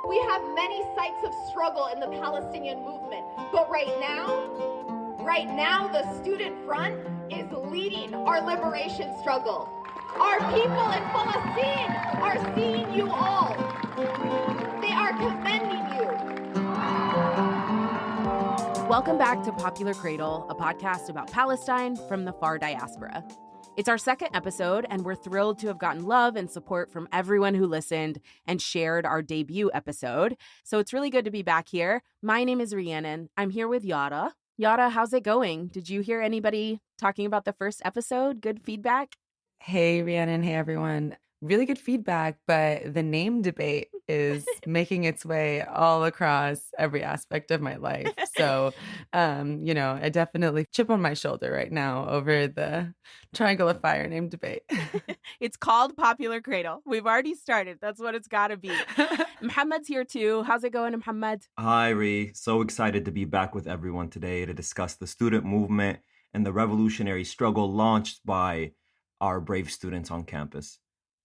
We have many sites of struggle in the Palestinian movement, but right now, the Student Front is leading our liberation struggle. Our people in Palestine are seeing you all. They are commending you. Welcome back to Popular Cradle, a podcast about Palestine from the far diaspora. It's our second episode, and we're thrilled to have gotten love and support from everyone who listened and shared our debut episode. So it's really good to be back here. My name is Rhiannon. I'm here with Yara. Yara, how's it going? Did you hear anybody talking about the first episode? Good feedback? Hey, Rhiannon. Hey, everyone. Really good feedback, but the name debate is making its way all across every aspect of my life. So, I definitely chip on my shoulder right now over the Triangle of Fire name debate. It's called Popular Cradle. We've already started. That's what it's got to be. Mohammed's here too. How's it going, Mohammed? Hi, Rhi. So excited to be back with everyone today to discuss the student movement and the revolutionary struggle launched by our brave students on campus.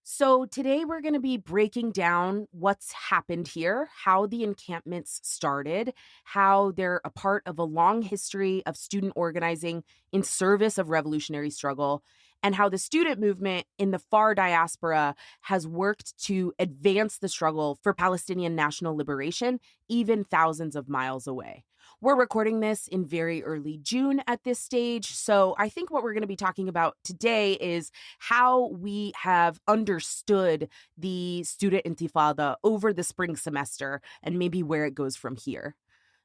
So today we're going to be breaking down what's happened here, how the encampments started, how they're a part of a long history of student organizing in service of revolutionary struggle, and how the student movement in the far diaspora has worked to advance the struggle for Palestinian national liberation, even thousands of miles away. We're recording this in very early June at this stage, so I think what we're going to be talking about today is how we have understood the student intifada over the spring semester and maybe where it goes from here.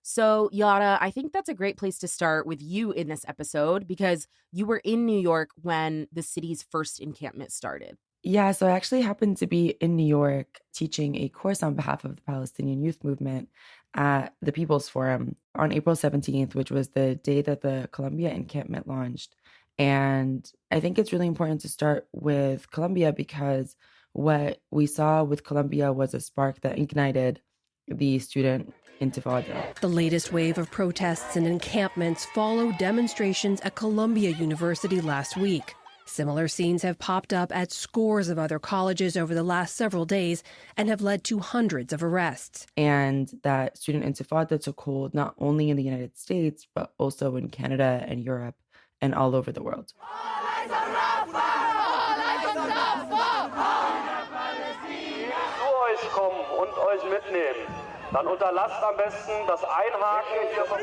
So, Yara, I think that's a great place to start with you in this episode because you were in New York when the city's first encampment started. Yeah, so I actually happened to be in New York teaching a course on behalf of the Palestinian youth movement at the People's Forum on April 17th, which was the day that the Columbia encampment launched. And I think it's really important to start with Columbia because what we saw with Columbia was a spark that ignited the student Intifada. The latest wave of protests and encampments followed demonstrations at Columbia University last week. Similar scenes have popped up at scores of other colleges over the last several days and have led to hundreds of arrests. And that student intifada took hold not only in the United States, but also in Canada and Europe and all over the world. Dann unterlasst am besten das Einhaken hier von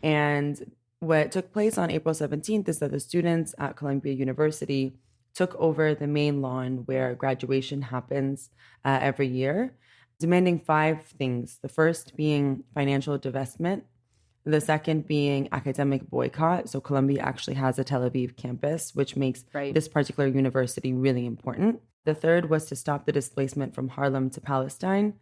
And what took place on April 17th is that the students at Columbia University took over the main lawn where graduation happens every year, demanding 5 things. The first being financial divestment. The second being academic boycott. So Columbia actually has a Tel Aviv campus, which makes this particular university really important. The third was to stop the displacement from Harlem to Palestine.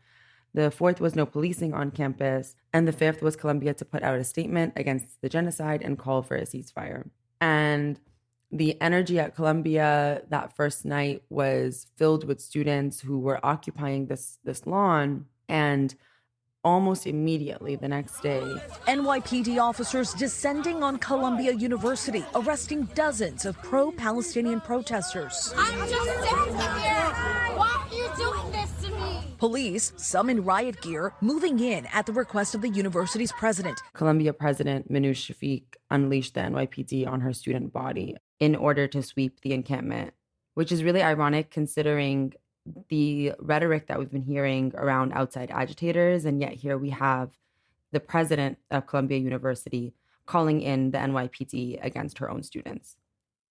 The fourth was no policing on campus. And the fifth was Columbia to put out a statement against the genocide and call for a ceasefire. And the energy at Columbia that first night was filled with students who were occupying this lawn. And almost immediately the next day, NYPD officers descending on Columbia University, arresting dozens of pro-Palestinian protesters. I'm just sitting here. Why are you doing this to me? Police, some in riot gear, moving in at the request of the university's president. Columbia President Minouche Shafik unleashed the NYPD on her student body in order to sweep the encampment, which is really ironic considering the rhetoric that we've been hearing around outside agitators. And yet here we have the president of Columbia University calling in the NYPD against her own students.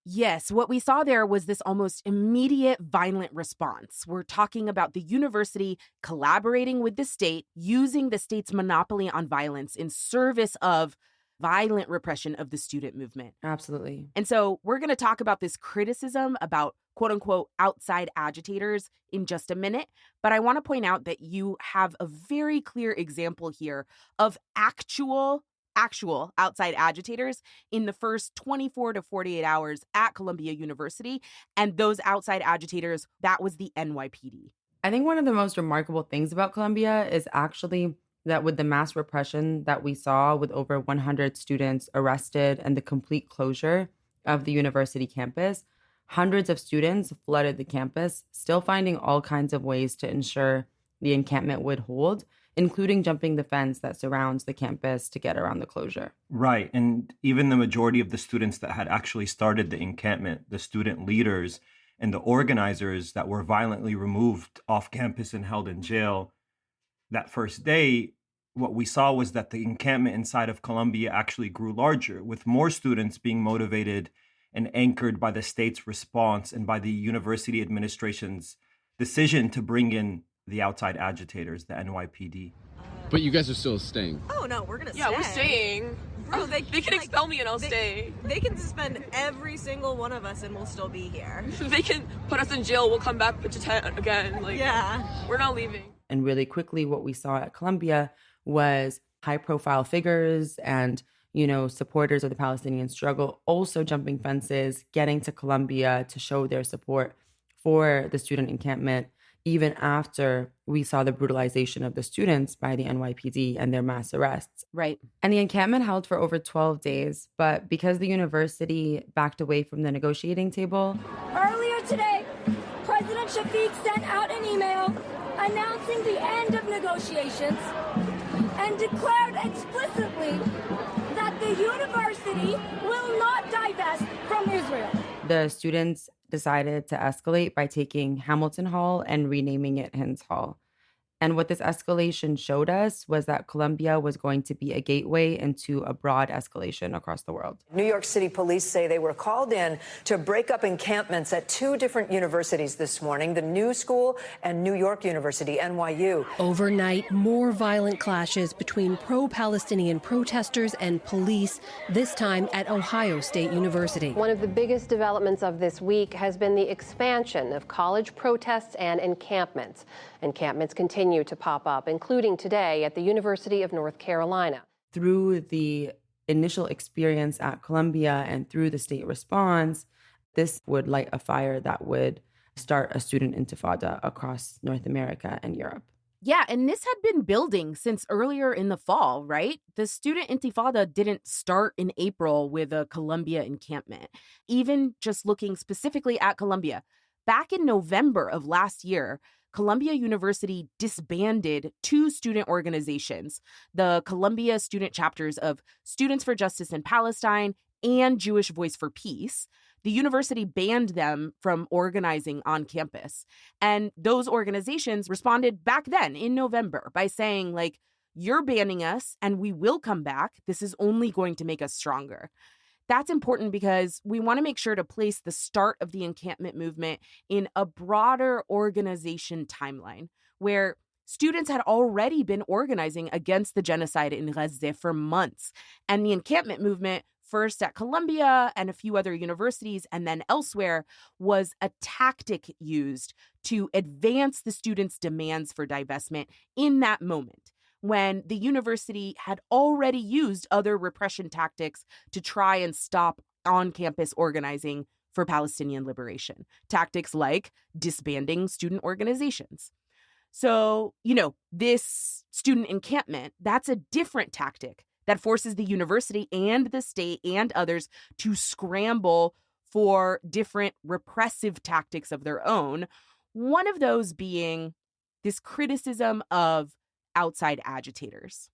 Yes, what we saw there was this almost immediate violent response. We're talking about the university collaborating with the state, using the state's monopoly on violence in service of violent repression of the student movement. Absolutely. And so we're going to talk about this criticism about quote unquote outside agitators in just a minute. But I want to point out that you have a very clear example here of actual outside agitators in the first 24 to 48 hours at Columbia University. And those outside agitators, that was the NYPD. I think one of the most remarkable things about Columbia is actually that with the mass repression that we saw with over 100 students arrested and the complete closure of the university campus, Hundreds of students flooded the campus, still finding all kinds of ways to ensure the encampment would hold, including jumping the fence that surrounds the campus to get around the closure. Right. And even the majority of the students that had actually started the encampment, the student leaders and the organizers that were violently removed off campus and held in jail that first day, what we saw was that the encampment inside of Columbia actually grew larger, with more students being motivated and anchored by the state's response and by the university administration's decision to bring in the outside agitators, the NYPD. But you guys are still staying. Oh no, we're gonna stay. Yeah, we're staying. Bro, they can expel me and I'll stay. They can suspend every single one of us and we'll still be here. They can put us in jail, we'll come back, pitch a tent again. Yeah. We're not leaving. And really quickly, what we saw at Columbia was high-profile figures and, supporters of the Palestinian struggle also jumping fences, getting to Columbia to show their support for the student encampment, even after we saw the brutalization of the students by the NYPD and their mass arrests. Right. And the encampment held for over 12 days, but because the university backed away from the negotiating table. Earlier today, President Shafiq sent out an email announcing the end of negotiations and declared explicitly that the university will not divest from Israel. The students decided to escalate by taking Hamilton Hall and renaming it Hins Hall. And what this escalation showed us was that Columbia was going to be a gateway into a broad escalation across the world. New York City police say they were called in to break up encampments at two different universities this morning, the New School and New York University, NYU. Overnight, more violent clashes between pro-Palestinian protesters and police, this time at Ohio State University. One of the biggest developments of this week has been the expansion of college protests and encampments. Encampments continue to pop up, including today at the University of North Carolina. Through the initial experience at Columbia and through the state response, this would light a fire that would start a student intifada across North America and Europe. Yeah, and this had been building since earlier in the fall, right? The student intifada didn't start in April with a Columbia encampment. Even just looking specifically at Columbia, back in November of last year, Columbia University disbanded two student organizations, the Columbia student chapters of Students for Justice in Palestine and Jewish Voice for Peace. The university banned them from organizing on campus. And those organizations responded back then in November by saying, you're banning us and we will come back. This is only going to make us stronger. That's important because we want to make sure to place the start of the encampment movement in a broader organization timeline where students had already been organizing against the genocide in Gaza for months. And the encampment movement, first at Columbia and a few other universities and then elsewhere, was a tactic used to advance the students' demands for divestment in that moment, when the university had already used other repression tactics to try and stop on-campus organizing for Palestinian liberation. Tactics like disbanding student organizations. So, this student encampment, that's a different tactic that forces the university and the state and others to scramble for different repressive tactics of their own. One of those being this criticism of outside agitators.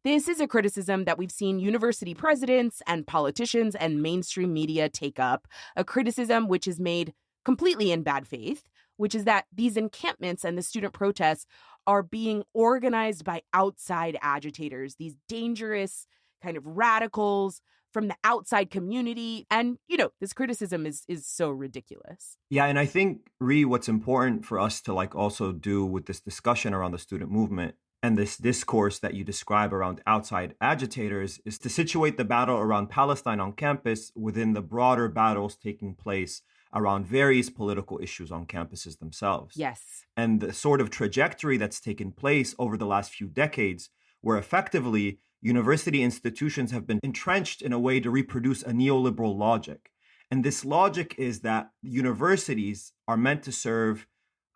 This is a criticism that we've seen university presidents and politicians and mainstream media take up, a criticism which is made completely in bad faith, which is that these encampments and the student protests are being organized by outside agitators, these dangerous kind of radicals from the outside community. And, this criticism is so ridiculous. Yeah, and I think, Rhi, what's important for us to also do with this discussion around the student movement and this discourse that you describe around outside agitators is to situate the battle around Palestine on campus within the broader battles taking place around various political issues on campuses themselves. Yes. And the sort of trajectory that's taken place over the last few decades, where effectively university institutions have been entrenched in a way to reproduce a neoliberal logic. And this logic is that universities are meant to serve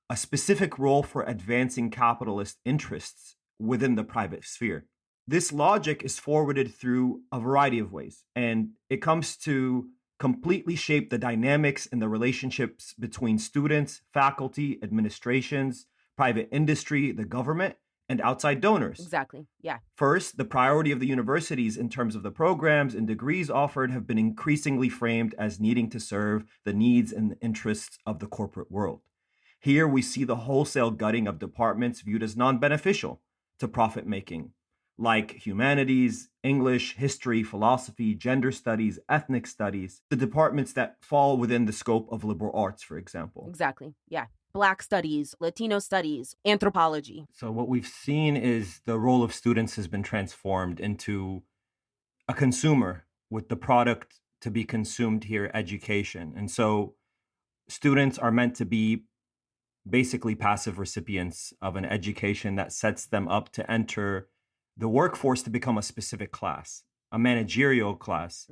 a specific role for advancing capitalist interests within the private sphere. This logic is forwarded through a variety of ways, and it comes to completely shaped the dynamics and the relationships between students, faculty, administrations, private industry, the government, and outside donors. Exactly. Yeah. First, the priority of the universities in terms of the programs and degrees offered have been increasingly framed as needing to serve the needs and interests of the corporate world. Here we see the wholesale gutting of departments viewed as non-beneficial to profit making, like humanities, English, history, philosophy, gender studies, ethnic studies, the departments that fall within the scope of liberal arts, for example. Exactly. Yeah. Black studies, Latino studies, anthropology. So what we've seen is the role of students has been transformed into a consumer with the product to be consumed here, education. And so students are meant to be basically passive recipients of an education that sets them up to enter the workforce to become a specific class, a managerial class,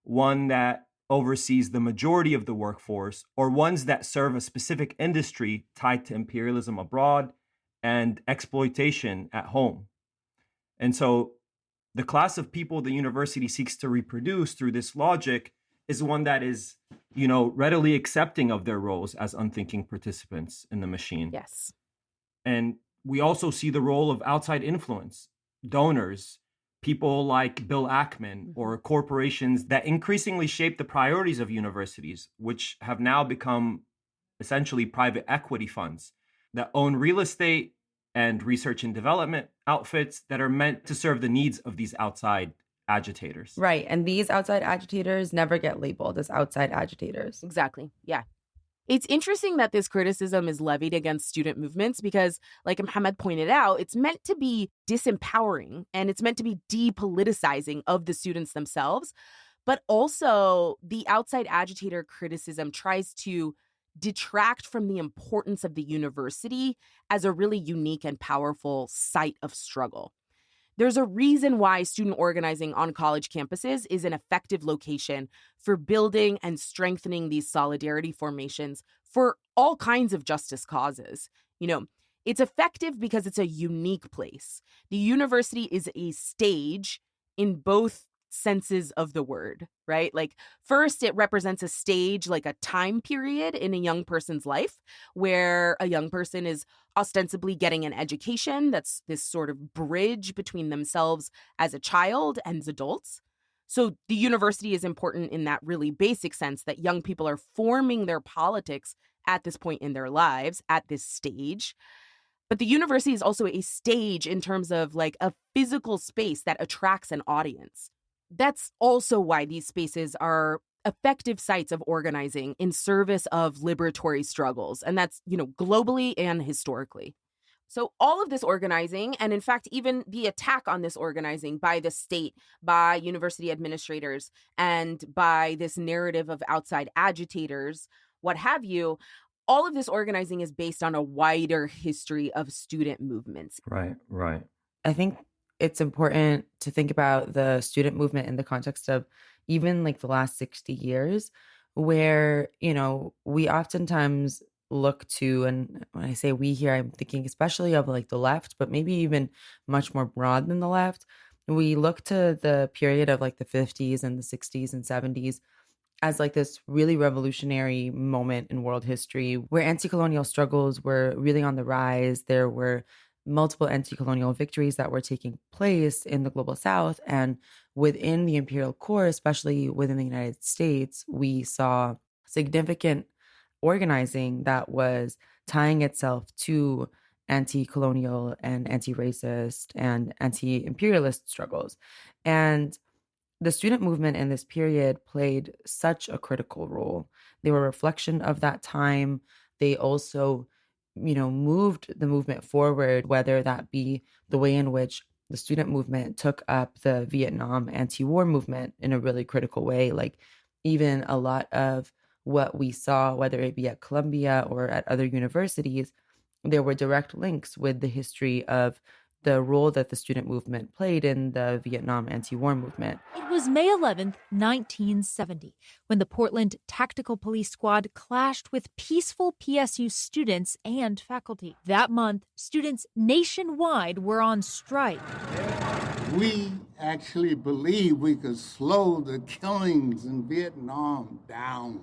one that oversees the majority of the workforce, or ones that serve a specific industry tied to imperialism abroad and exploitation at home. And so the class of people the university seeks to reproduce through this logic is one that is, readily accepting of their roles as unthinking participants in the machine. Yes. And we also see the role of outside influence, donors, people like Bill Ackman, or corporations that increasingly shape the priorities of universities, which have now become essentially private equity funds that own real estate and research and development outfits that are meant to serve the needs of these outside agitators. Right. And these outside agitators never get labeled as outside agitators. Exactly. Yeah. It's interesting that this criticism is levied against student movements because, like Mohammed pointed out, it's meant to be disempowering and it's meant to be depoliticizing of the students themselves. But also, the outside agitator criticism tries to detract from the importance of the university as a really unique and powerful site of struggle. There's a reason why student organizing on college campuses is an effective location for building and strengthening these solidarity formations for all kinds of justice causes. It's effective because it's a unique place. The university is a stage in both senses of the word, right? Like, first, it represents a stage, like a time period in a young person's life where a young person is ostensibly getting an education that's this sort of bridge between themselves as a child and as adults. So the university is important in that really basic sense that young people are forming their politics at this point in their lives, at this stage. But the university is also a stage in terms of like a physical space that attracts an audience. That's also why these spaces are effective sites of organizing in service of liberatory struggles. And that's, globally and historically. So all of this organizing, and in fact, even the attack on this organizing by the state, by university administrators, and by this narrative of outside agitators, what have you, all of this organizing is based on a wider history of student movements. Right. I think it's important to think about the student movement in the context of even like the last 60 years where, we oftentimes look to, and when I say we here, I'm thinking especially of like the left, but maybe even much more broad than the left. We look to the period of like the 50s and the 60s and 70s as like this really revolutionary moment in world history where anti-colonial struggles were really on the rise. There were multiple anti-colonial victories that were taking place in the global South. And within the imperial core, especially within the United States, we saw significant organizing that was tying itself to anti-colonial and anti-racist and anti-imperialist struggles. And the student movement in this period played such a critical role. They were a reflection of that time. They also moved the movement forward, whether that be the way in which the student movement took up the Vietnam anti-war movement in a really critical way. Like even a lot of what we saw, whether it be at Columbia or at other universities, there were direct links with the history of the role that the student movement played in the Vietnam anti-war movement. It was May 11th, 1970, when the Portland Tactical Police Squad clashed with peaceful PSU students and faculty. That month, students nationwide were on strike. We actually believed we could slow the killings in Vietnam down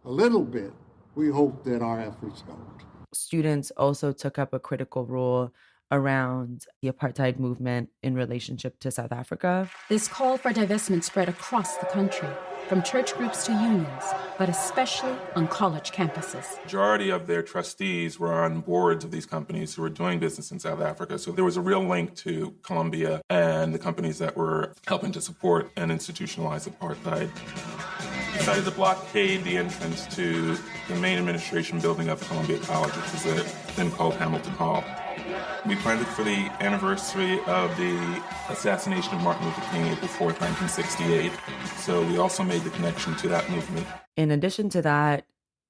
a little bit, we hope that our efforts helped. Students also took up a critical role around the apartheid movement in relationship to South Africa. This call for divestment spread across the country, from church groups to unions, but especially on college campuses. The majority of their trustees were on boards of these companies who were doing business in South Africa. So there was a real link to Colombia and the companies that were helping to support and institutionalize apartheid. We decided to blockade the entrance to the main administration building of Columbia College, which was then called Hamilton Hall. We planned it for the anniversary of the assassination of Martin Luther King, April 4th, 1968. So we also made the connection to that movement. In addition to that,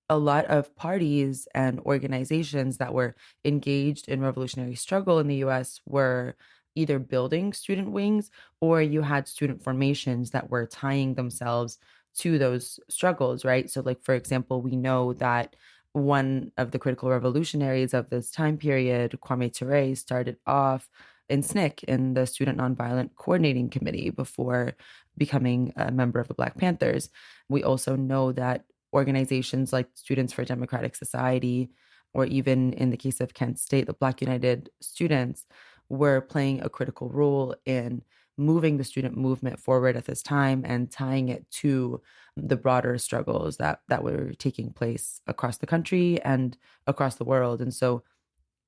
a lot of parties and organizations that were engaged in revolutionary struggle in the U.S. were either building student wings, or you had student formations that were tying themselves to those struggles, right? So like, for example, we know that one of the critical revolutionaries of this time period, Kwame Ture, started off in SNCC, in the Student Nonviolent Coordinating Committee, before becoming a member of the Black Panthers. We also know that organizations like Students for Democratic Society, or even in the case of Kent State, the Black United Students, were playing a critical role in moving the student movement forward at this time and tying it to the broader struggles that were taking place across the country and across the world. And so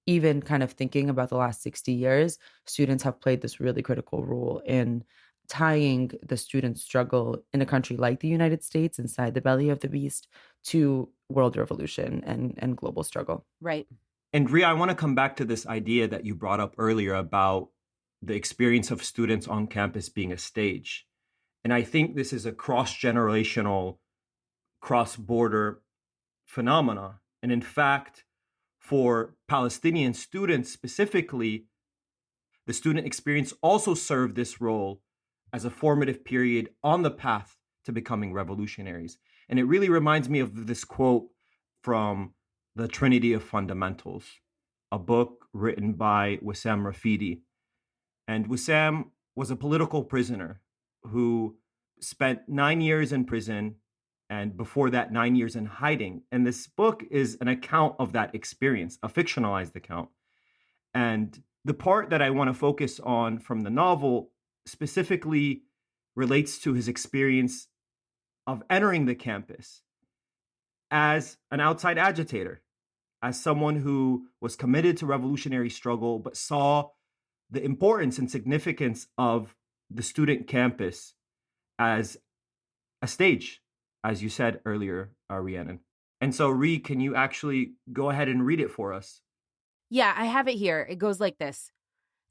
even kind of thinking about the last 60 years, students have played this really critical role in tying the student struggle in a country like the United States, inside the belly of the beast, to world revolution and global struggle. Right. And Rhea, I want to come back to this idea that you brought up earlier about the experience of students on campus being a stage. And I think this is a cross-generational, cross-border phenomena. And in fact, for Palestinian students specifically, the student experience also served this role as a formative period on the path to becoming revolutionaries. And it really reminds me of this quote from The Trinity of Fundamentals, a book written by Wissam Rafidi. And Wissam was a political prisoner who spent 9 years in prison, and before that, 9 years in hiding. And this book is an account of that experience, a fictionalized account. And the part that I want to focus on from the novel specifically relates to his experience of entering the campus as an outside agitator, as someone who was committed to revolutionary struggle, but saw the importance and significance of the student campus as a stage, as you said earlier, Rhiannon. And so, Rhi, can you actually go ahead and read it for us? Yeah, I have it here. It goes like this.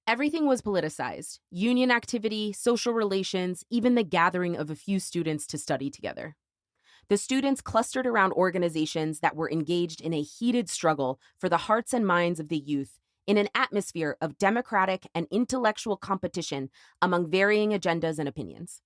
Everything was politicized. Union activity, social relations, even the gathering of a few students to study together. The students clustered around organizations that were engaged in a heated struggle for the hearts and minds of the youth in an atmosphere of democratic and intellectual competition among varying agendas and opinions.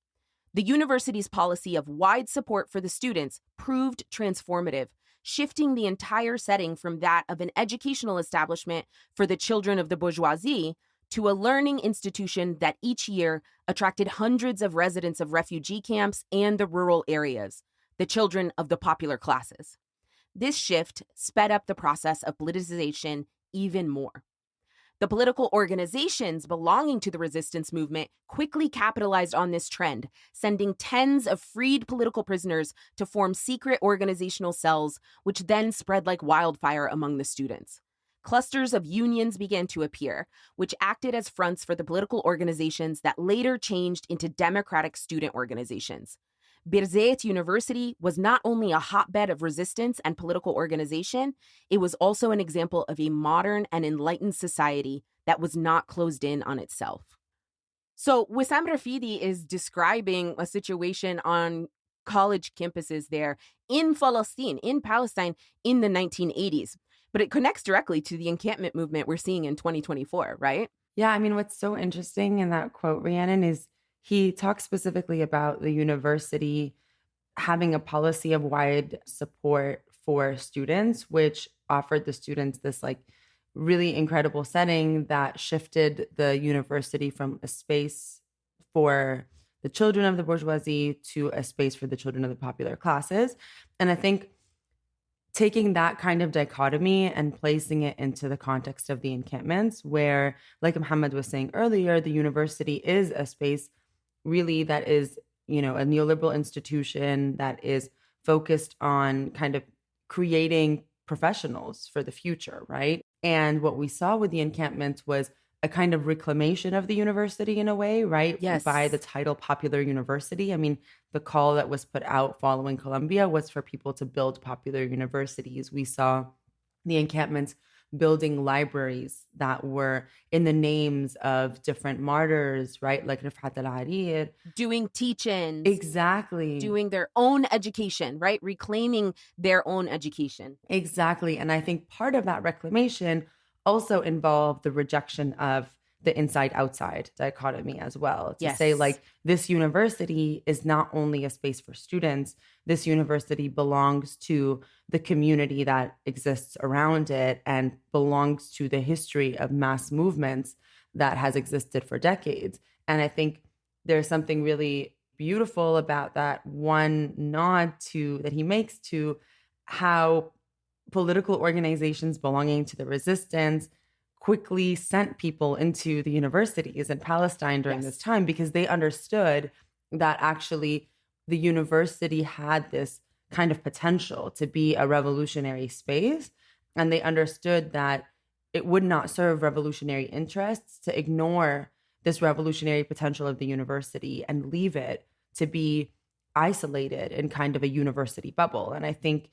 The university's policy of wide support for the students proved transformative, shifting the entire setting from that of an educational establishment for the children of the bourgeoisie to a learning institution that each year attracted hundreds of residents of refugee camps and the rural areas, the children of the popular classes. This shift sped up the process of politicization even more. The political organizations belonging to the resistance movement quickly capitalized on this trend, sending tens of freed political prisoners to form secret organizational cells, which then spread like wildfire among the students. Clusters of unions began to appear, which acted as fronts for the political organizations that later changed into democratic student organizations. Birzeit University was not only a hotbed of resistance and political organization, it was also an example of a modern and enlightened society that was not closed in on itself. So Wissam Rafidi is describing a situation on college campuses there in Palestine, in the 1980s. But it connects directly to the encampment movement we're seeing in 2024, right? Yeah, I mean, what's so interesting in that quote, Rhiannon, is he talks specifically about the university having a policy of wide support for students, which offered the students this like really incredible setting that shifted the university from a space for the children of the bourgeoisie to a space for the children of the popular classes. And I think taking that kind of dichotomy and placing it into the context of the encampments, where, like Mohammed was saying earlier, the university is a space really that is, a neoliberal institution that is focused on kind of creating professionals for the future, right? And what we saw with the encampments was a kind of reclamation of the university in a way, right? Yes. By the title Popular University. I mean, the call that was put out following Columbia was for people to build popular universities. We saw the encampments building libraries that were in the names of different martyrs, right? Like Rifat al-Harir. Doing teach-ins. Exactly. Doing their own education, right? Reclaiming their own education. Exactly. And I think part of that reclamation also involved the rejection of the inside-outside dichotomy as well. To say, like, this university is not only a space for students, this university belongs to the community that exists around it and belongs to the history of mass movements that has existed for decades. And I think there's something really beautiful about that one nod that he makes to how political organizations belonging to the resistance quickly sent people into the universities in Palestine during this time, because they understood that actually the university had this kind of potential to be a revolutionary space. And they understood that it would not serve revolutionary interests to ignore this revolutionary potential of the university and leave it to be isolated in kind of a university bubble. And I think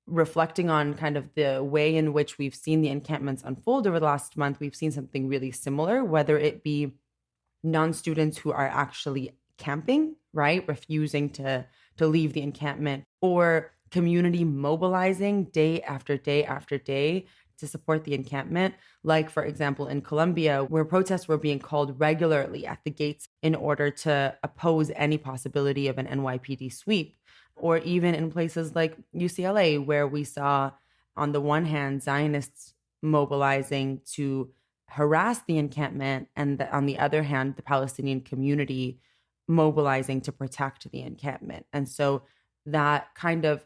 reflecting on kind of the way in which we've seen the encampments unfold over the last month, we've seen something really similar, whether it be non-students who are actually camping, right, refusing to leave the encampment, or community mobilizing day after day after day to support the encampment. Like, for example, in Colombia, where protests were being called regularly at the gates in order to oppose any possibility of an NYPD sweep. Or even in places like UCLA, where we saw, on the one hand, Zionists mobilizing to harass the encampment, and on the other hand, the Palestinian community mobilizing to protect the encampment. And so that kind of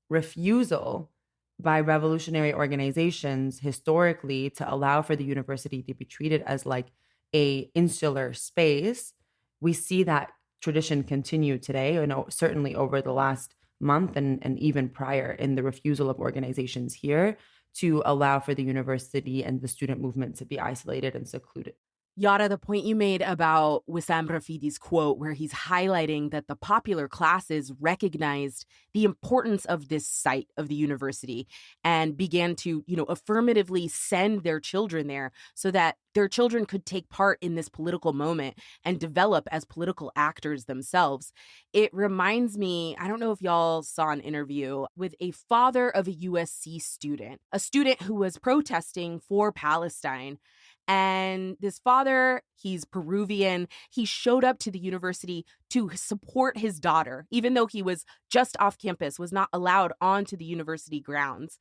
refusal by revolutionary organizations historically to allow for the university to be treated as like a insular space, we see that tradition continue today, and certainly over the last month and even prior, in the refusal of organizations here to allow for the university and the student movement to be isolated and secluded. Yara, the point you made about Wissam Rafidi's quote, where he's highlighting that the popular classes recognized the importance of this site of the university and began to, affirmatively send their children there so that their children could take part in this political moment and develop as political actors themselves. It reminds me, I don't know if y'all saw an interview with a father of a USC student, a student who was protesting for Palestine. And this father, he's Peruvian, he showed up to the university to support his daughter, even though he was just off campus, was not allowed onto the university grounds.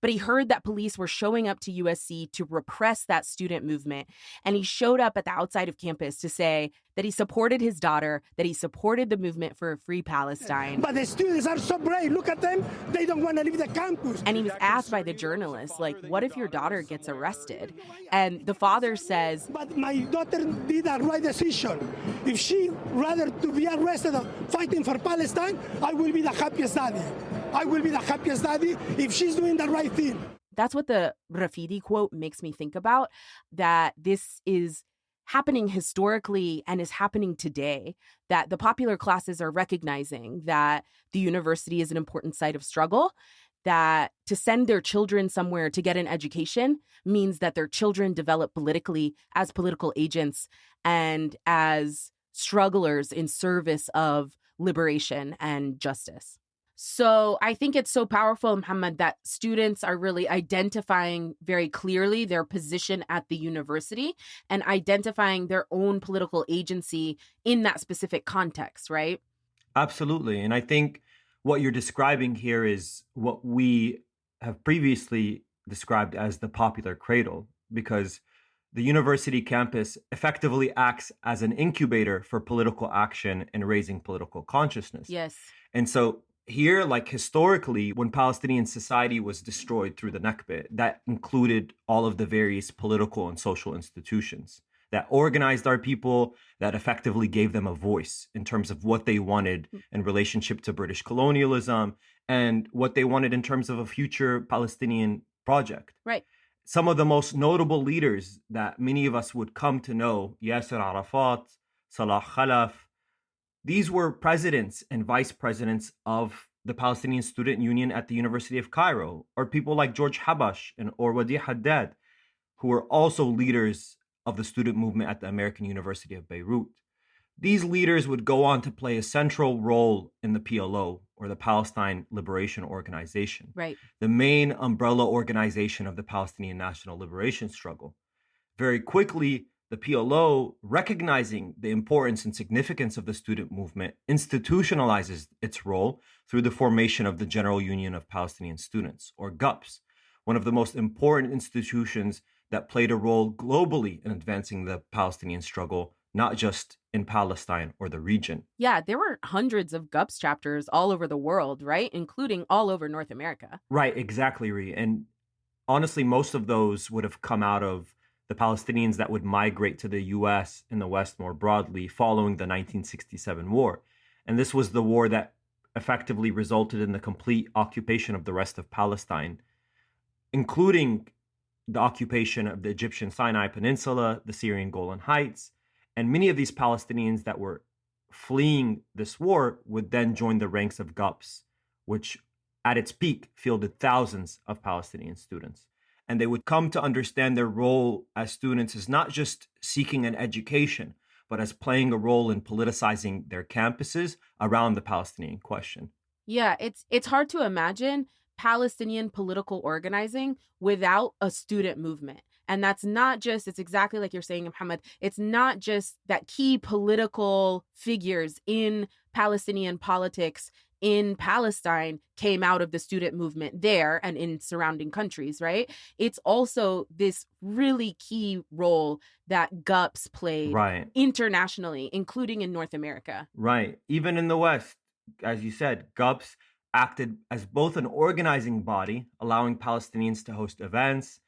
But he heard that police were showing up to USC to repress that student movement. And he showed up at the outside of campus to say that he supported his daughter, that he supported the movement for a free Palestine. But the students are so brave. Look at them. They don't want to leave the campus. And he was asked by the journalist, like, what if your daughter gets arrested? And the father says, but my daughter did a right decision. If she rather to be arrested fighting for Palestine, I will be the happiest daddy. I will be the happiest daddy if she's doing the right thing. That's what the Rafidi quote makes me think about, that this is happening historically and is happening today, that the popular classes are recognizing that the university is an important site of struggle, that to send their children somewhere to get an education means that their children develop politically as political agents and as strugglers in service of liberation and justice. So I think it's so powerful, Mohammed, that students are really identifying very clearly their position at the university and identifying their own political agency in that specific context, right? Absolutely. And I think what you're describing here is what we have previously described as the popular cradle, because the university campus effectively acts as an incubator for political action and raising political consciousness. Yes. And so here, like historically, when Palestinian society was destroyed through the Nakba, that included all of the various political and social institutions that organized our people, that effectively gave them a voice in terms of what they wanted in relationship to British colonialism and what they wanted in terms of a future Palestinian project. Right. Some of the most notable leaders that many of us would come to know, Yasser Arafat, Salah Khalaf, these were presidents and vice presidents of the Palestinian Student Union at the University of Cairo, or people like George Habash or Wadi Haddad, who were also leaders of the student movement at the American University of Beirut. These leaders would go on to play a central role in the PLO, or the Palestine Liberation Organization, right, the main umbrella organization of the Palestinian national liberation struggle. Very quickly, the PLO, recognizing the importance and significance of the student movement, institutionalizes its role through the formation of the General Union of Palestinian Students, or GUPS, one of the most important institutions that played a role globally in advancing the Palestinian struggle, not just in Palestine or the region. Yeah, there were hundreds of GUPS chapters all over the world, right? Including all over North America. Right, exactly, Rhi. And honestly, most of those would have come out of the Palestinians that would migrate to the U.S. and the West more broadly following the 1967 war. And this was the war that effectively resulted in the complete occupation of the rest of Palestine, including the occupation of the Egyptian Sinai Peninsula, the Syrian Golan Heights. And many of these Palestinians that were fleeing this war would then join the ranks of GUPS, which at its peak fielded thousands of Palestinian students. And they would come to understand their role as students as not just seeking an education, but as playing a role in politicizing their campuses around the Palestinian question. Yeah, it's hard to imagine Palestinian political organizing without a student movement. And that's not just, it's exactly like you're saying, Mohammed, it's not just that key political figures in Palestinian politics in Palestine came out of the student movement there and in surrounding countries, right? It's also this really key role that GUPS played internationally, including in North America. Right. Even in the West, as you said, GUPS acted as both an organizing body, allowing Palestinians to host events,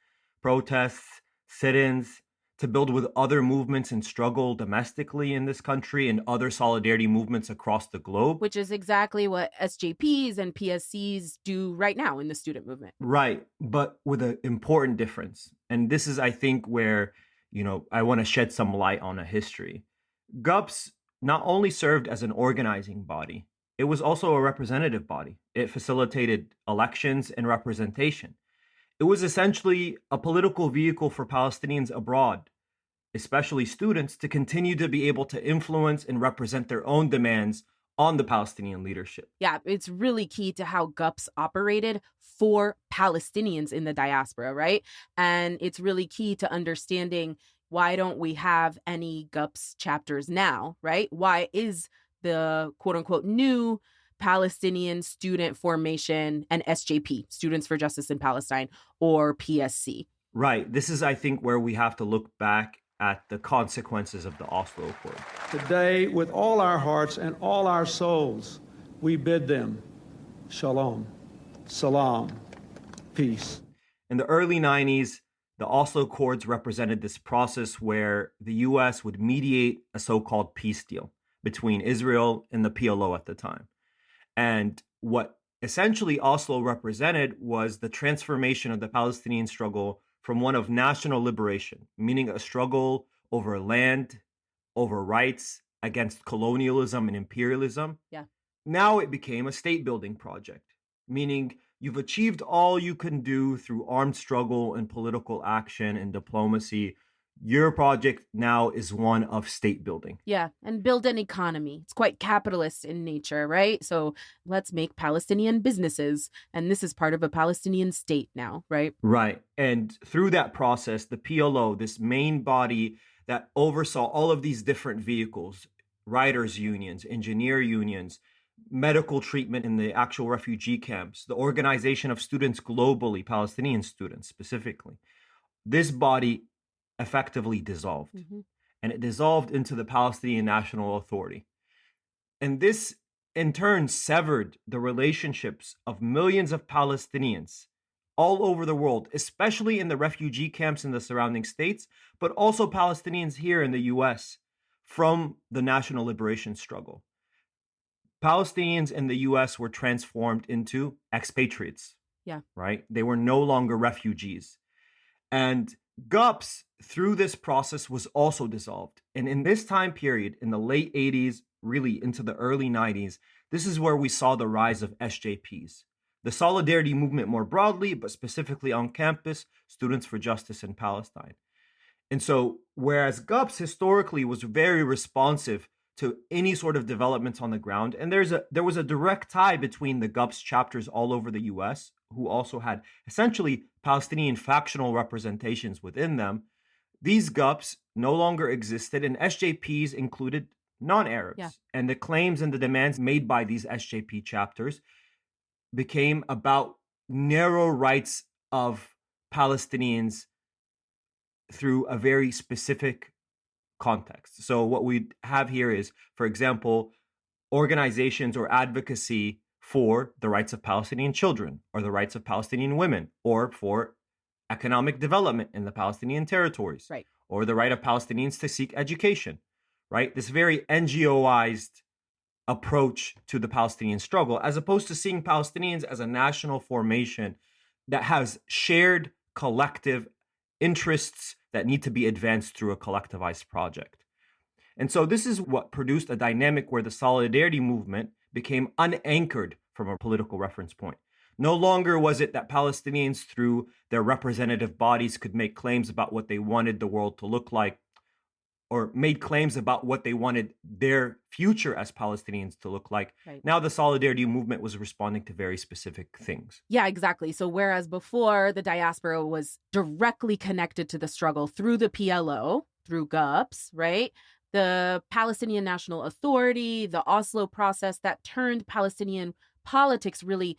protests, sit-ins, to build with other movements and struggle domestically in this country and other solidarity movements across the globe. Which is exactly what SJPs and PSCs do right now in the student movement. Right, but with an important difference. And this is, I think, where, I want to shed some light on a history. GUPS not only served as an organizing body, it was also a representative body. It facilitated elections and representation. It was essentially a political vehicle for Palestinians abroad, especially students, to continue to be able to influence and represent their own demands on the Palestinian leadership. Yeah, it's really key to how GUPS operated for Palestinians in the diaspora, right? And it's really key to understanding why don't we have any GUPS chapters now, right? Why is the quote unquote new Palestinian Student Formation and SJP, Students for Justice in Palestine, or PSC? Right. This is, I think, where we have to look back at the consequences of the Oslo Accord. Today, with all our hearts and all our souls, we bid them shalom, salam, peace. In the early 90s, the Oslo Accords represented this process where the U.S. would mediate a so-called peace deal between Israel and the PLO at the time. And what essentially Oslo represented was the transformation of the Palestinian struggle from one of national liberation, meaning a struggle over land, over rights, against colonialism and imperialism. Yeah. Now it became a state-building project, meaning you've achieved all you can do through armed struggle and political action and diplomacy. Your project now is one of state building. Yeah, and build an economy. It's quite capitalist in nature, right? So let's make Palestinian businesses. And this is part of a Palestinian state now, right? Right. And through that process, the PLO, this main body that oversaw all of these different vehicles, writers' unions, engineer unions, medical treatment in the actual refugee camps, the organization of students globally, Palestinian students specifically. This body effectively dissolved. Mm-hmm. And it dissolved into the Palestinian National Authority. And this, in turn, severed the relationships of millions of Palestinians all over the world, especially in the refugee camps in the surrounding states, but also Palestinians here in the US, from the national liberation struggle. Palestinians in the US were transformed into expatriates. Yeah. Right? They were no longer refugees. And GUPS, through this process, was also dissolved. And in this time period, in the late 80s, really into the early 90s, this is where we saw the rise of SJPs. The solidarity movement more broadly, but specifically on campus, Students for Justice in Palestine. And so, whereas GUPS historically was very responsive to any sort of developments on the ground, and there was a direct tie between the GUPS chapters all over the US, who also had essentially Palestinian factional representations within them, these GUPS no longer existed, and SJPs included non-Arabs. Yeah. And the claims and the demands made by these SJP chapters became about narrow rights of Palestinians through a very specific context. So what we have here is, for example, organizations or advocacy for the rights of Palestinian children, or the rights of Palestinian women, or for economic development in the Palestinian territories, right, or the right of Palestinians to seek education, right? This very NGOized approach to the Palestinian struggle, as opposed to seeing Palestinians as a national formation that has shared collective interests that need to be advanced through a collectivized project. And so this is what produced a dynamic where the solidarity movement became unanchored from a political reference point. No longer was it that Palestinians, through their representative bodies, could make claims about what they wanted the world to look like, or made claims about what they wanted their future as Palestinians to look like. Right. Now the solidarity movement was responding to very specific things. Yeah, exactly. So whereas before the diaspora was directly connected to the struggle through the PLO, through GUPS, right? The Palestinian National Authority, the Oslo process that turned Palestinian politics really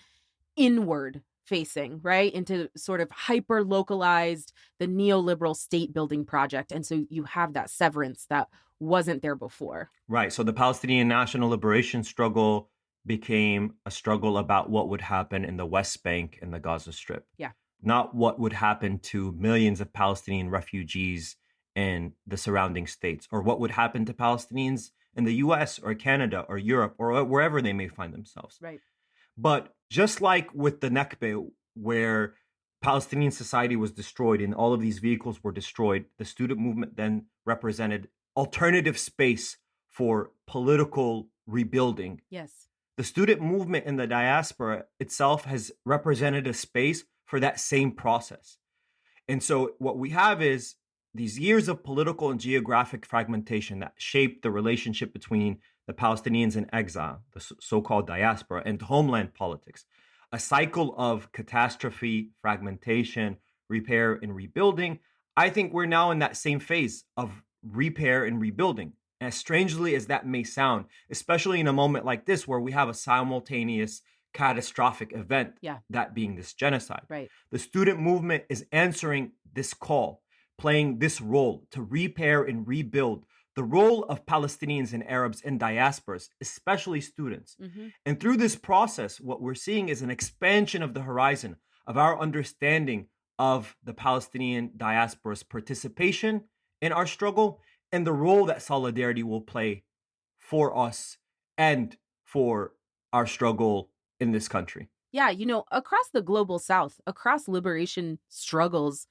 inward facing, right, into sort of hyper localized, the neoliberal state building project. And so you have that severance that wasn't there before. Right. So the Palestinian national liberation struggle became a struggle about what would happen in the West Bank and the Gaza Strip. Yeah. Not what would happen to millions of Palestinian refugees in the surrounding states, or what would happen to Palestinians in the US or Canada or Europe or wherever they may find themselves. Right. But just like with the Nakba, where Palestinian society was destroyed and all of these vehicles were destroyed, the student movement then represented alternative space for political rebuilding. Yes. The student movement in the diaspora itself has represented a space for that same process. And so what we have is these years of political and geographic fragmentation that shaped the relationship between the Palestinians in exile, the so-called diaspora, and homeland politics. A cycle of catastrophe, fragmentation, repair, and rebuilding. I think we're now in that same phase of repair and rebuilding. And as strangely as that may sound, especially in a moment like this where we have a simultaneous catastrophic event, that being this genocide. Right. The student movement is answering this call, playing this role to repair and rebuild the role of Palestinians and Arabs in diasporas, especially students. Mm-hmm. And through this process, what we're seeing is an expansion of the horizon of our understanding of the Palestinian diaspora's participation in our struggle and the role that solidarity will play for us and for our struggle in this country. Yeah, across the global South, across liberation struggles,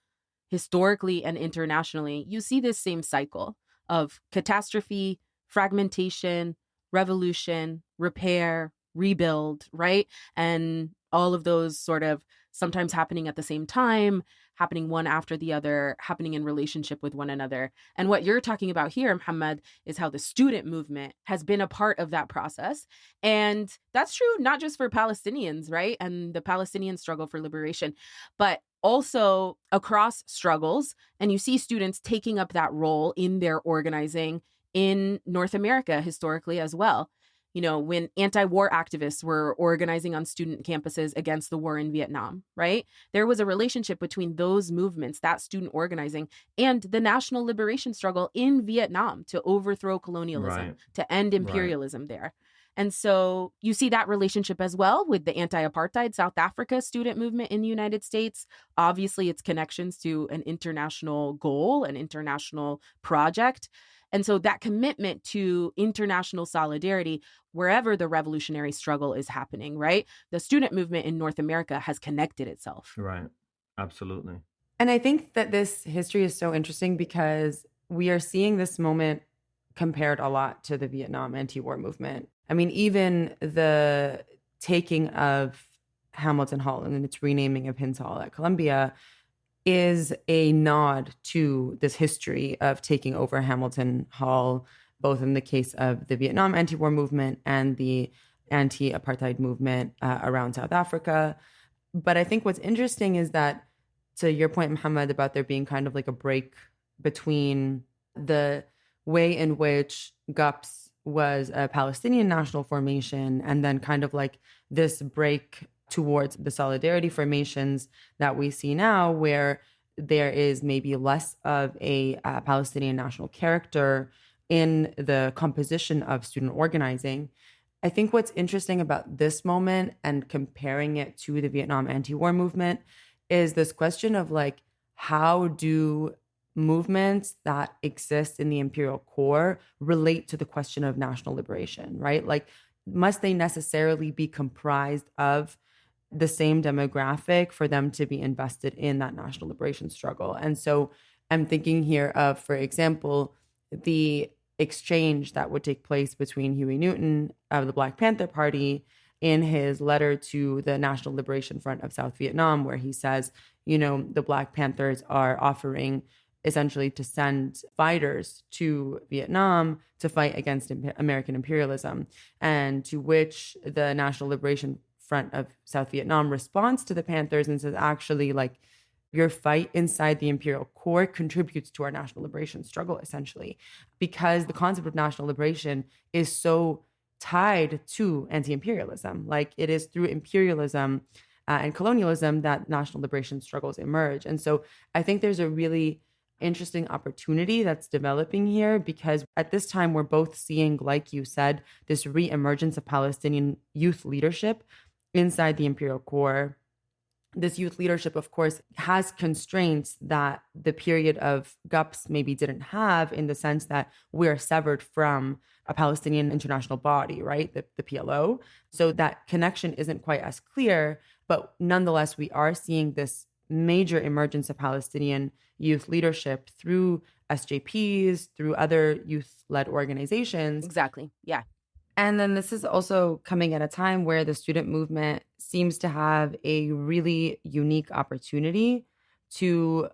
historically and internationally, you see this same cycle of catastrophe, fragmentation, revolution, repair, rebuild, right? And all of those sort of sometimes happening at the same time, happening one after the other, happening in relationship with one another. And what you're talking about here, Mohammed, is how the student movement has been a part of that process. And that's true not just for Palestinians, right? And the Palestinian struggle for liberation, but also across struggles. And you see students taking up that role in their organizing in North America historically as well. when anti-war activists were organizing on student campuses against the war in Vietnam, right? There was a relationship between those movements, that student organizing, and the national liberation struggle in Vietnam to overthrow colonialism, to end imperialism there. And so you see that relationship as well with the anti-apartheid South Africa student movement in the United States. Obviously, its connections to an international goal, an international project. And so that commitment to international solidarity, wherever the revolutionary struggle is happening, right? The student movement in North America has connected itself. Right. Absolutely. And I think that this history is so interesting because we are seeing this moment compared a lot to the Vietnam anti-war movement. I mean, even the taking of Hamilton Hall and its renaming of Hinds Hall at Columbia is a nod to this history of taking over Hamilton Hall, both in the case of the Vietnam anti-war movement and the anti-apartheid movement around South Africa. But I think what's interesting is that, to your point, Mohammed, about there being kind of like a break between the way in which GUPS was a Palestinian national formation and then kind of like this break towards the solidarity formations that we see now, where there is maybe less of a Palestinian national character in the composition of student organizing. I think what's interesting about this moment and comparing it to the Vietnam anti-war movement is this question of like, how do movements that exist in the imperial core relate to the question of national liberation, right? Like, must they necessarily be comprised of the same demographic for them to be invested in that national liberation struggle? And so I'm thinking here of, for example, the exchange that would take place between Huey Newton of the Black Panther Party in his letter to the National Liberation Front of South Vietnam, where he says, the Black Panthers are offering essentially to send fighters to Vietnam to fight against American imperialism, and to which the National Liberation Front of South Vietnam responds to the Panthers and says, actually, like, your fight inside the imperial core contributes to our national liberation struggle, essentially, because the concept of national liberation is so tied to anti-imperialism. Like, it is through imperialism and colonialism that national liberation struggles emerge. And so I think there's a really interesting opportunity that's developing here, because at this time we're both seeing, like you said, this re-emergence of Palestinian youth leadership inside the imperial core. This youth leadership, of course, has constraints that the period of GUPS maybe didn't have, in the sense that we're severed from a Palestinian international body, right? The PLO. So that connection isn't quite as clear, but nonetheless, we are seeing this major emergence of Palestinian youth leadership through SJPs, through other youth-led organizations. Exactly. Yeah. And then this is also coming at a time where the student movement seems to have a really unique opportunity to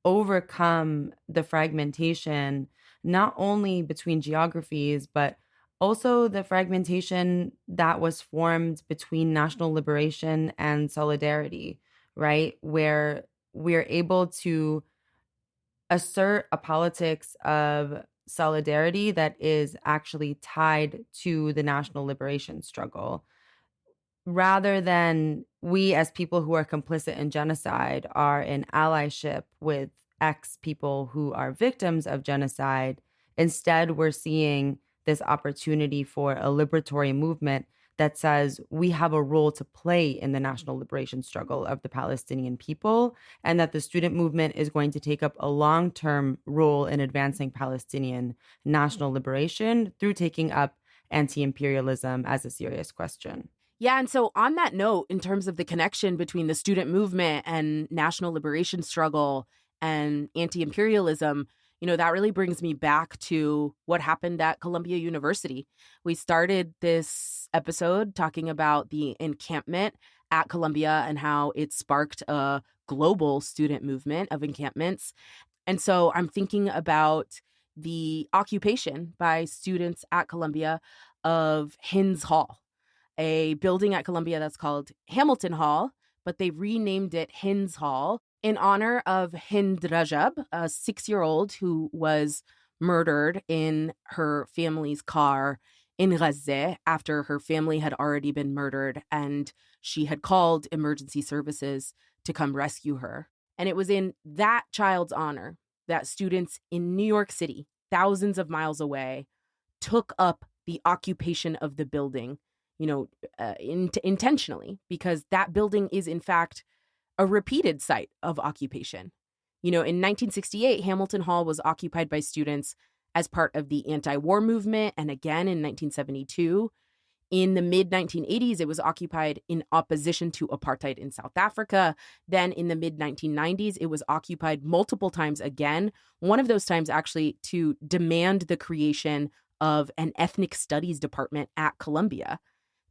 overcome the fragmentation, not only between geographies, but also the fragmentation that was formed between national liberation and solidarity, right? Where we're able to assert a politics of solidarity that is actually tied to the national liberation struggle, rather than we as people who are complicit in genocide are in allyship with ex people who are victims of genocide. Instead, we're seeing this opportunity for a liberatory movement that says we have a role to play in the national liberation struggle of the Palestinian people, and that the student movement is going to take up a long-term role in advancing Palestinian national liberation through taking up anti-imperialism as a serious question. Yeah, and so on that note, in terms of the connection between the student movement and national liberation struggle and anti-imperialism, that really brings me back to what happened at Columbia University. We started this episode talking about the encampment at Columbia and how it sparked a global student movement of encampments. And so I'm thinking about the occupation by students at Columbia of Hinds Hall, a building at Columbia that's called Hamilton Hall, but they renamed it Hinds Hall in honor of Hind Rajab, a 6-year-old who was murdered in her family's car in Gaza after her family had already been murdered, and she had called emergency services to come rescue her. And it was in that child's honor that students in New York City, thousands of miles away, took up the occupation of the building, intentionally, because that building is, in fact, a repeated site of occupation. In 1968, Hamilton Hall was occupied by students as part of the anti-war movement, and again in 1972. In the mid-1980s, it was occupied in opposition to apartheid in South Africa. Then in the mid-1990s, it was occupied multiple times again, one of those times actually to demand the creation of an ethnic studies department at Columbia.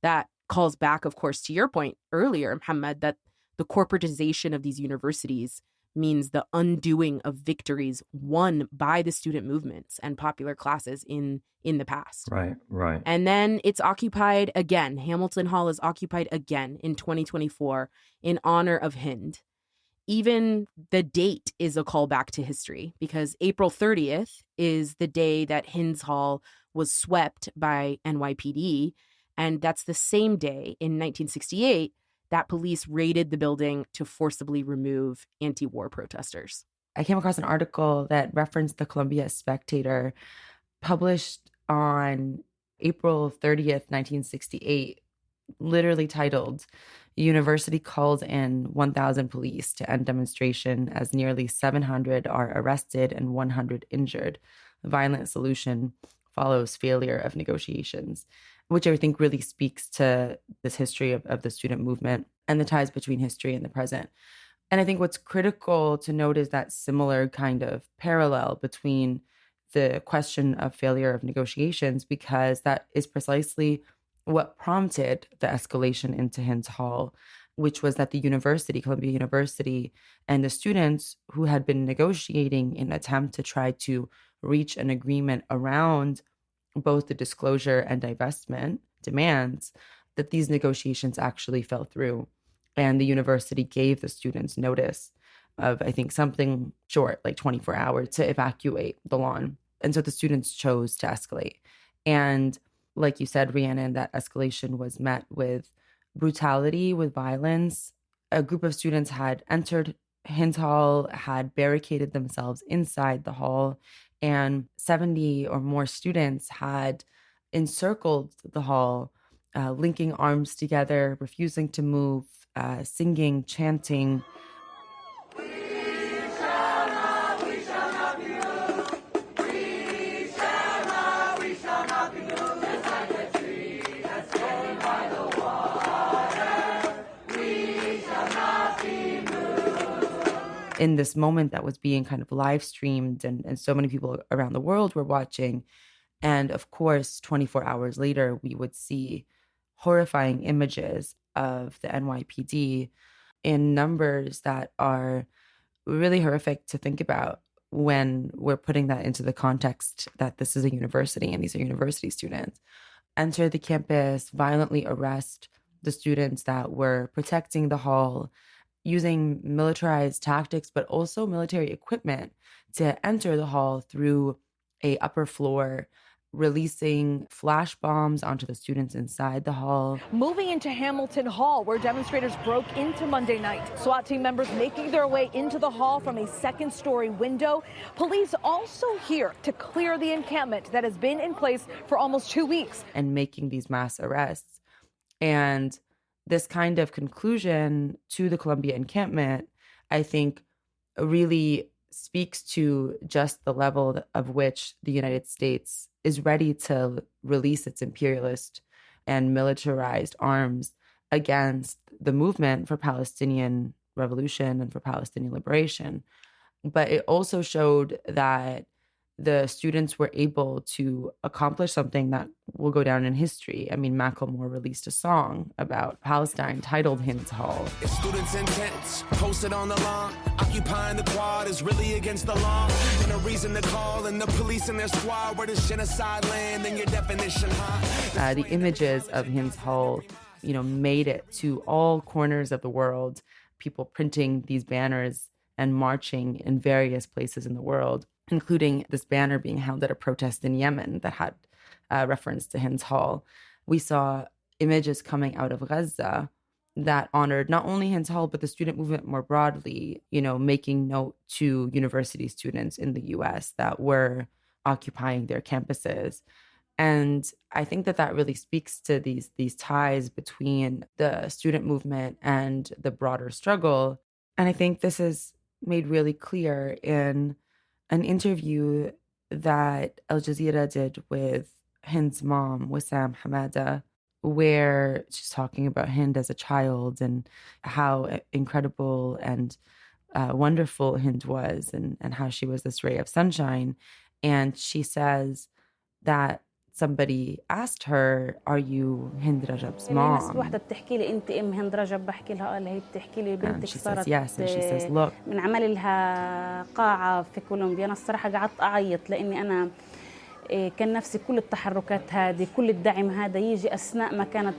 That calls back, of course, to your point earlier, Mohammed, that the corporatization of these universities means the undoing of victories won by the student movements and popular classes in the past. Right. And then it's occupied again. Hamilton Hall is occupied again in 2024 in honor of Hind. Even the date is a callback to history, because April 30th is the day that Hind's Hall was swept by NYPD. And that's the same day in 1968 that police raided the building to forcibly remove anti-war protesters. I came across an article that referenced the Columbia Spectator, published on April 30th, 1968, literally titled, "University Calls in 1,000 Police to End Demonstration as Nearly 700 Are Arrested and 100 Injured. Violent Solution Follows Failure of Negotiations," which I think really speaks to this history of the student movement and the ties between history and the present. And I think what's critical to note is that similar kind of parallel between the question of failure of negotiations, because that is precisely what prompted the escalation into Hind's Hall, which was that the university, Columbia University, and the students who had been negotiating in an attempt to try to reach an agreement around both the disclosure and divestment demands, that these negotiations actually fell through. And the university gave the students notice of, I think, something short, like 24 hours, to evacuate the lawn. And so the students chose to escalate. And like you said, Rhiannon, that escalation was met with brutality, with violence. A group of students had entered Hind's Hall, had barricaded themselves inside the hall, and 70 or more students had encircled the hall, linking arms together, refusing to move, singing, chanting. In this moment that was being kind of live streamed, and so many people around the world were watching. And of course, 24 hours later, we would see horrifying images of the NYPD in numbers that are really horrific to think about when we're putting that into the context that this is a university and these are university students. Enter the campus, violently arrest the students that were protecting the hall, using militarized tactics, but also military equipment to enter the hall through a upper floor, releasing flash bombs onto the students inside the hall. Moving into Hamilton Hall, where demonstrators broke into Monday night. SWAT team members making their way into the hall from a second-story window. Police also here to clear the encampment that has been in place for almost 2 weeks. And making these mass arrests. And this kind of conclusion to the Columbia encampment, I think, really speaks to just the level of which the United States is ready to release its imperialist and militarized arms against the movement for Palestinian revolution and for Palestinian liberation. But it also showed that the students were able to accomplish something that will go down in history. I mean, Macklemore released a song about Palestine titled Hind's Hall. If students' intents posted on the lawn, occupying the quad is really against the law, and a reason to call and the police and their squad where does genocide land in your definition, huh? The images of Hind's Hall, made it to all corners of the world, people printing these banners and marching in various places in the world, including this banner being held at a protest in Yemen that had reference to Hind's Hall. We saw images coming out of Gaza that honored not only Hind's Hall, but the student movement more broadly, making note to university students in the US that were occupying their campuses. And I think that really speaks to these ties between the student movement and the broader struggle. And I think this is made really clear in an interview that Al Jazeera did with Hind's mom, Wissam Hamada, where she's talking about Hind as a child and how incredible and wonderful Hind was, and how she was this ray of sunshine. And she says that somebody asked her, "Are you Hind Rajab's mom?" And she says yes, and she says, "Look." من عمل لها قاعة في كولومبيا، أنا الصراحة قعدت أعيط لأني أنا كان نفسي كل التحركات هذه، كل الدعم هذا يجي أثناء ما كانت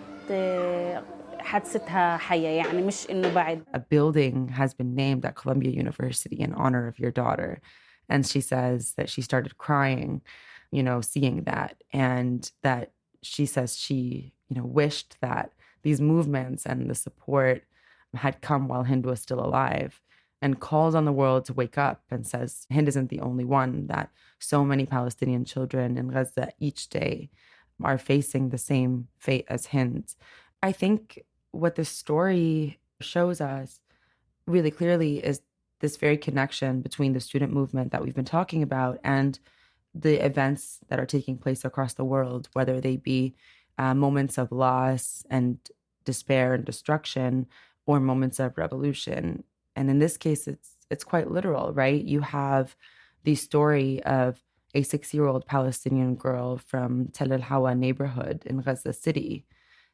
حادثتها حية، يعني مش إنه بعد. A building has been named at Columbia University in honor of your daughter. And she says that she started crying, seeing that, and that she says she, wished that these movements and the support had come while Hind was still alive, and calls on the world to wake up and says Hind isn't the only one, that so many Palestinian children in Gaza each day are facing the same fate as Hind. I think what this story shows us really clearly is this very connection between the student movement that we've been talking about and the events that are taking place across the world, whether they be moments of loss and despair and destruction, or moments of revolution. And in this case, it's quite literal, right? You have the story of a 6-year-old Palestinian girl from Tel El Hawa neighborhood in Gaza City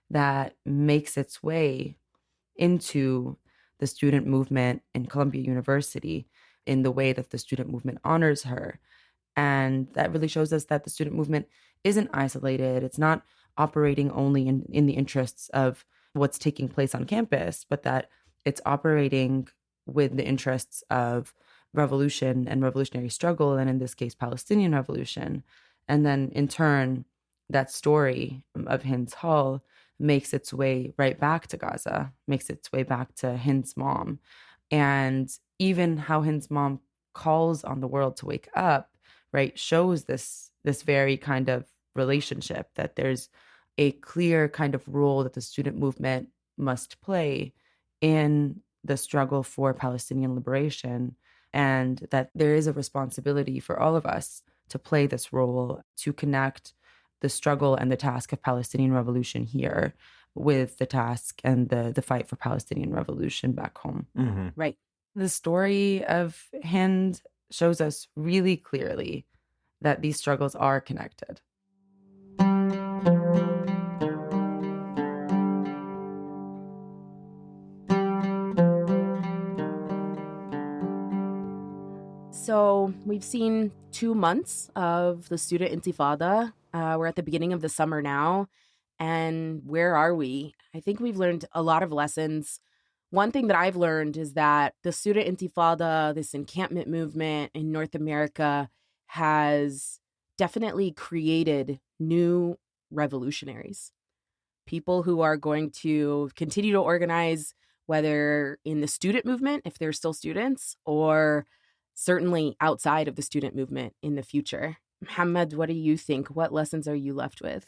that makes its way into the student movement in Columbia University in the way that the student movement honors her. And that really shows us that the student movement isn't isolated. It's not operating only in the interests of what's taking place on campus, but that it's operating with the interests of revolution and revolutionary struggle, and in this case, Palestinian revolution. And then in turn, that story of Hind's Hall makes its way right back to Gaza, makes its way back to Hind's mom. And even how Hind's mom calls on the world to wake up, right, shows this very kind of relationship, that there's a clear kind of role that the student movement must play in the struggle for Palestinian liberation, and that there is a responsibility for all of us to play this role, to connect the struggle and the task of Palestinian revolution here with the task and the fight for Palestinian revolution back home. Mm-hmm. Right. The story of Hind shows us really clearly that these struggles are connected. So we've seen 2 months of the student Intifada. We're at the beginning of the summer now. And where are we? I think we've learned a lot of lessons. One thing that I've learned is that the student Intifada, this encampment movement in North America, has definitely created new revolutionaries. People who are going to continue to organize, whether in the student movement, if they're still students, or certainly outside of the student movement in the future. Mohammed, what do you think? What lessons are you left with?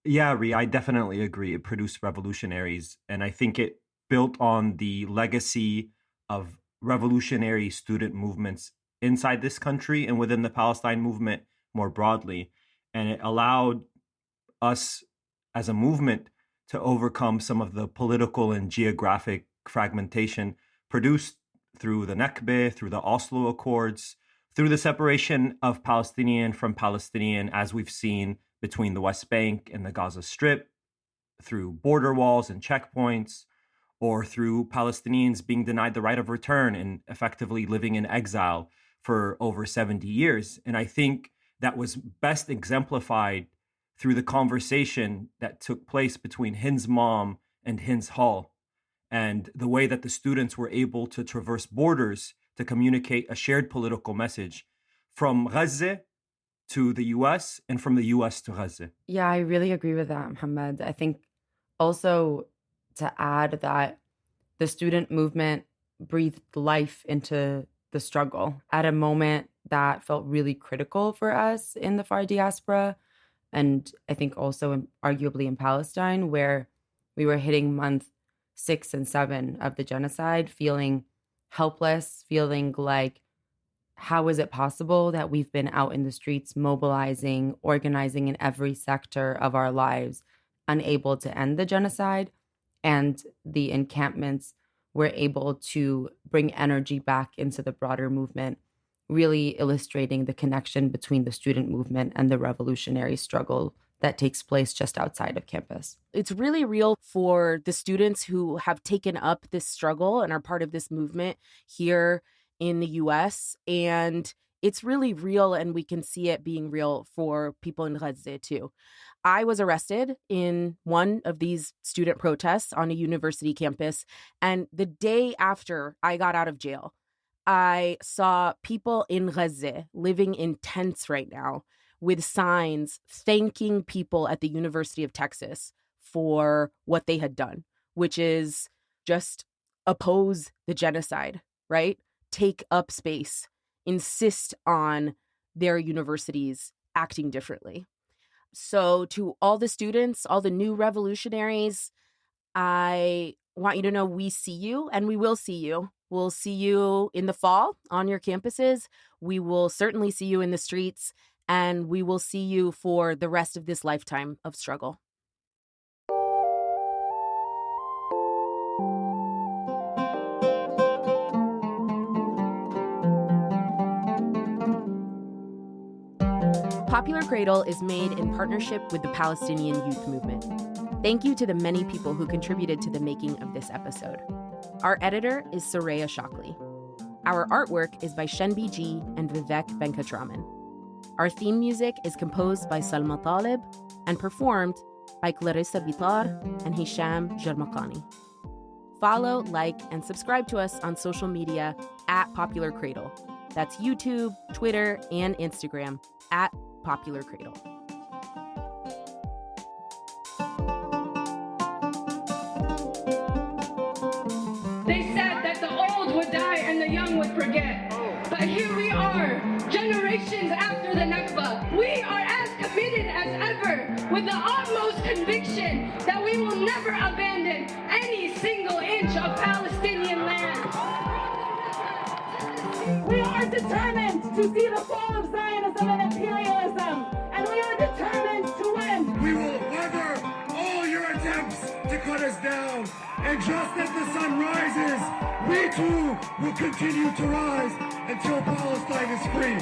Yeah, Rhi, I definitely agree. It produced revolutionaries. And I think it built on the legacy of revolutionary student movements inside this country and within the Palestine movement more broadly. And it allowed us as a movement to overcome some of the political and geographic fragmentation produced through the Nakba, through the Oslo Accords, through the separation of Palestinian from Palestinian, as we've seen between the West Bank and the Gaza Strip, through border walls and checkpoints, or through Palestinians being denied the right of return and effectively living in exile for over 70 years. And I think that was best exemplified through the conversation that took place between Hind's mom and Hind's Hall, and the way that the students were able to traverse borders to communicate a shared political message from Gaza to the US and from the US to Gaza. Yeah, I really agree with that, Mohammed. I think also to add that the student movement breathed life into the struggle at a moment that felt really critical for us in the far diaspora. And I think also arguably in Palestine, where we were hitting month 6 and 7 of the genocide, feeling helpless, feeling like, how is it possible that we've been out in the streets mobilizing, organizing in every sector of our lives, unable to end the genocide? And the encampments were able to bring energy back into the broader movement, really illustrating the connection between the student movement and the revolutionary struggle that takes place just outside of campus. It's really real for the students who have taken up this struggle and are part of this movement here in the US. And it's really real, and we can see it being real for people in Gaza too. I was arrested in one of these student protests on a university campus. And the day after I got out of jail, I saw people in Gaza living in tents right now with signs thanking people at the University of Texas for what they had done, which is just oppose the genocide, right? Take up space, insist on their universities acting differently. So to all the students, all the new revolutionaries, I want you to know we see you and we will see you. We'll see you in the fall on your campuses. We will certainly see you in the streets, and we will see you for the rest of this lifetime of struggle. Popular Cradle is made in partnership with the Palestinian Youth Movement. Thank you to the many people who contributed to the making of this episode. Our editor is Soraya Shockley. Our artwork is by Shenbi G and Vivek Venkatraman. Our theme music is composed by Salma Talib and performed by Clarissa Bitar and Hisham Jarmakani. Follow, like, and subscribe to us on social media at Popular Cradle. That's YouTube, Twitter, and Instagram at Popular Cradle. They said that the old would die and the young would forget. But here we are, generations after the Nakba. We are as committed as ever, with the utmost conviction that we will never abandon any single inch of Palestinian land. We are determined to see the fall of Zionism and imperialism, and we are determined to win. We will weather all your attempts to cut us down, and just as the sun rises, we too will continue to rise until Palestine is free.